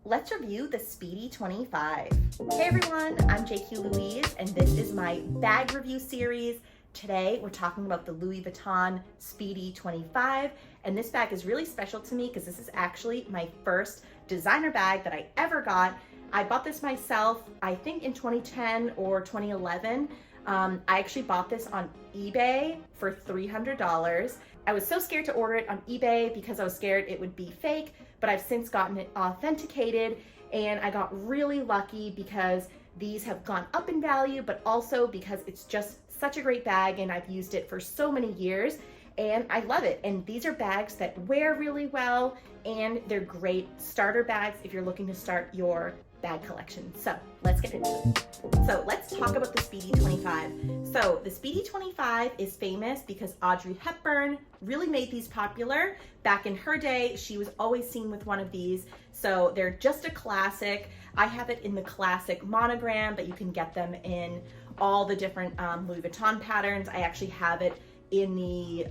let's review the Speedy 25. Hey everyone, I'm JQ Louise, and this is my bag review series. Today we're talking about the Louis Vuitton Speedy 25, and this bag is really special to me because this is actually my first designer bag that I ever got. I bought this myself, I think in 2010 or 2011. I actually bought this on eBay for $300. I was so scared to order it on eBay because I was scared it would be fake, but I've since gotten it authenticated, and I got really lucky because these have gone up in value, but also because it's just such a great bag and I've used it for so many years and I love it. And these are bags that wear really well, and they're great starter bags if you're looking to start your bag collection. So let's get into it. So let's talk about the Speedy 25. So the Speedy 25 is famous because Audrey Hepburn really made these popular. Back in her day, she was always seen with one of these. So they're just a classic. I have it in the classic Monogram, but you can get them in all the different Louis Vuitton patterns. I actually have it in the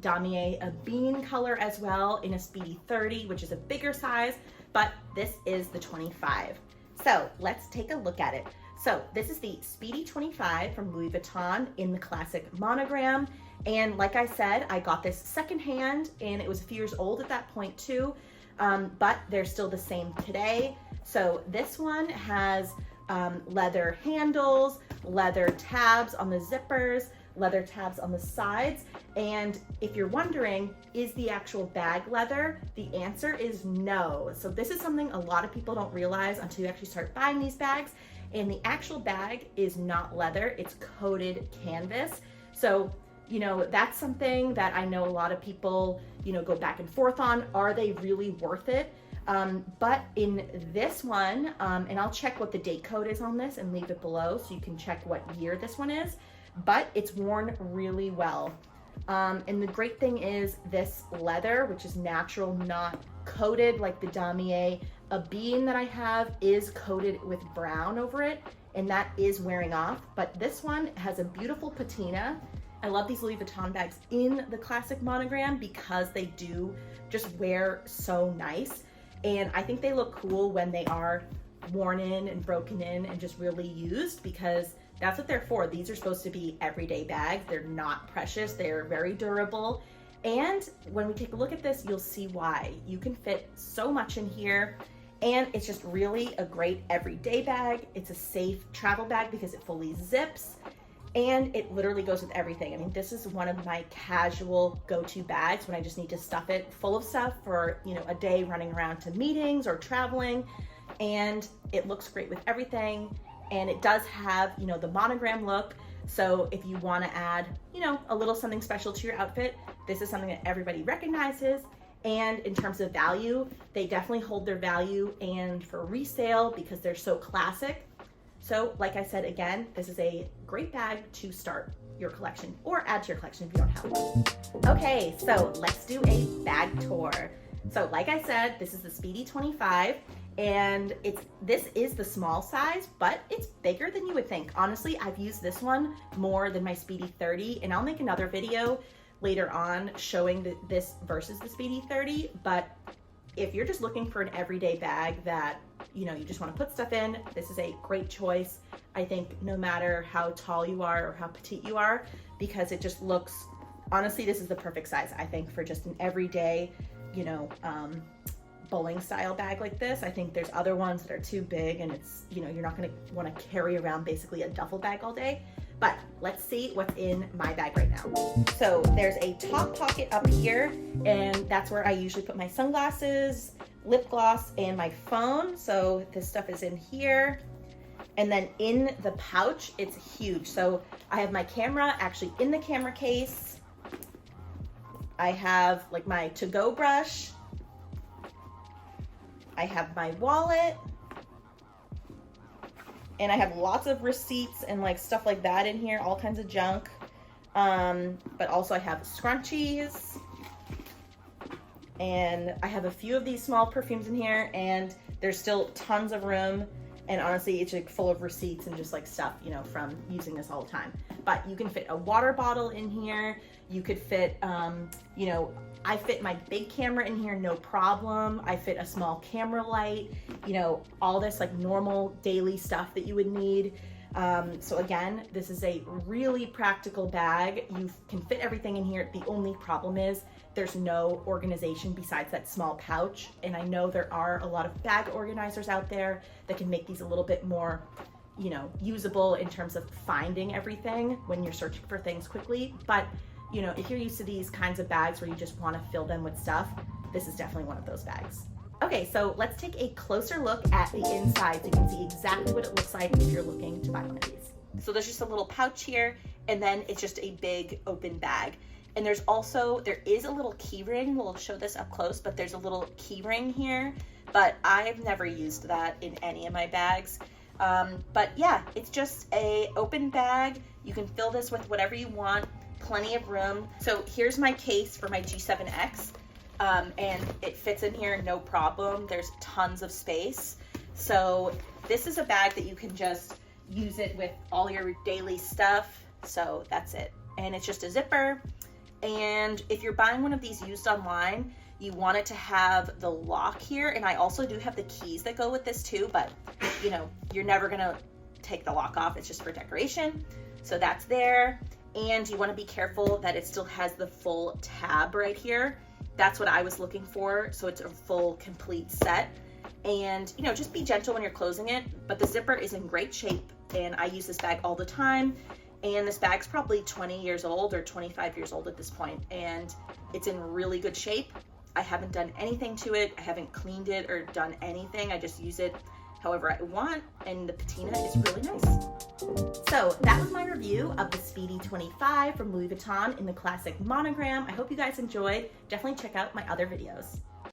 Damier a bean color as well, in a Speedy 30, which is a bigger size, but this is the 25. So let's take a look at it. So this is the Speedy 25 from Louis Vuitton in the classic Monogram. And like I said, I got this secondhand and it was a few years old at that point too, but they're still the same today. So this one has leather handles, leather tabs on the zippers, leather tabs on the sides. And if you're wondering, is the actual bag leather? The answer is no. So this is something a lot of people don't realize until you actually start buying these bags. And the actual bag is not leather, it's coated canvas. So, you know, that's something that I know a lot of people, you know, go back and forth on. Are they really worth it? But in this one, and I'll check what the date code is on this and leave it below so you can check what year this one is, but it's worn really well. And the great thing is this leather, which is natural, not coated like the Damier a bean that I have, is coated with brown over it, and that is wearing off. But this one has a beautiful patina. I love these Louis Vuitton bags in the classic Monogram because they do just wear so nice. And I think they look cool when they are worn in and broken in and just really used, because that's what they're for. These are supposed to be everyday bags. They're not precious. They're very durable. And when we take a look at this, you'll see why. You can fit so much in here, and it's just really a great everyday bag. It's a safe travel bag because it fully zips, and it literally goes with everything. I mean, this is one of my casual go-to bags when I just need to stuff it full of stuff for, you know, a day running around to meetings or traveling. And it looks great with everything. And it does have, you know, the Monogram look. So if you want to add, you know, a little something special to your outfit, this is something that everybody recognizes. And in terms of value, they definitely hold their value, and for resale because they're so classic. So like I said, again, this is a great bag to start your collection or add to your collection if you don't have one. Okay, so let's do a bag tour. So like I said, this is the Speedy 25. And this is the small size, but it's bigger than you would think. Honestly, I've used this one more than my Speedy 30, and I'll make another video later on showing this versus the Speedy 30. But if you're just looking for an everyday bag that, you know, you just want to put stuff in, this is a great choice. I think no matter how tall you are or how petite you are, because it just looks, honestly, this is the perfect size, I think, for just an everyday, you know, bowling style bag like this. I think there's other ones that are too big, and it's, you know, you're not going to want to carry around basically a duffel bag all day. But let's see what's in my bag right now. So there's a top pocket up here, and that's where I usually put my sunglasses, lip gloss, and my phone. So this stuff is in here. And then in the pouch, it's huge. So I have my camera actually in the camera case. I have like my to-go brush. I have my wallet, and I have lots of receipts and like stuff like that in here, all kinds of junk. But also I have scrunchies, and I have a few of these small perfumes in here, and there's still tons of room And honestly, it's like full of receipts and just like stuff, you know, from using this all the time. But you can fit a water bottle in here. You could fit, you know, I fit my big camera in here, no problem. I fit a small camera light, you know, all this like normal daily stuff that you would need. So again, this is a really practical bag. You can fit everything in here. The only problem is there's no organization besides that small pouch. And I know there are a lot of bag organizers out there that can make these a little bit more, you know, usable in terms of finding everything when you're searching for things quickly. But, you know, if you're used to these kinds of bags where you just want to fill them with stuff, this is definitely one of those bags. Okay, so let's take a closer look at the inside so you can see exactly what it looks like if you're looking to buy one of these. So there's just a little pouch here, and then it's just a big open bag. And there is a little key ring. We'll show this up close, but there's a little key ring here, but I've never used that in any of my bags. But yeah, it's just a open bag. You can fill this with whatever you want, plenty of room. So here's my case for my G7X. And it fits in here no problem. There's tons of space. So this is a bag that you can just use it with all your daily stuff. So that's it. And it's just a zipper. And if you're buying one of these used online, you want it to have the lock here. And I also do have the keys that go with this too, but you know, you're never gonna take the lock off. It's just for decoration. So that's there. And you wanna be careful that it still has the full tab right here. That's what I was looking for. So it's a full complete set. And you know, just be gentle when you're closing it, but the zipper is in great shape and I use this bag all the time. And this bag's probably 20 years old or 25 years old at this point, and it's in really good shape. I haven't done anything to it. I haven't cleaned it or done anything. I just use it however I want, and the patina is really nice. So that was my review of the Speedy 25 from Louis Vuitton in the classic monogram. I hope you guys enjoyed. Definitely check out my other videos.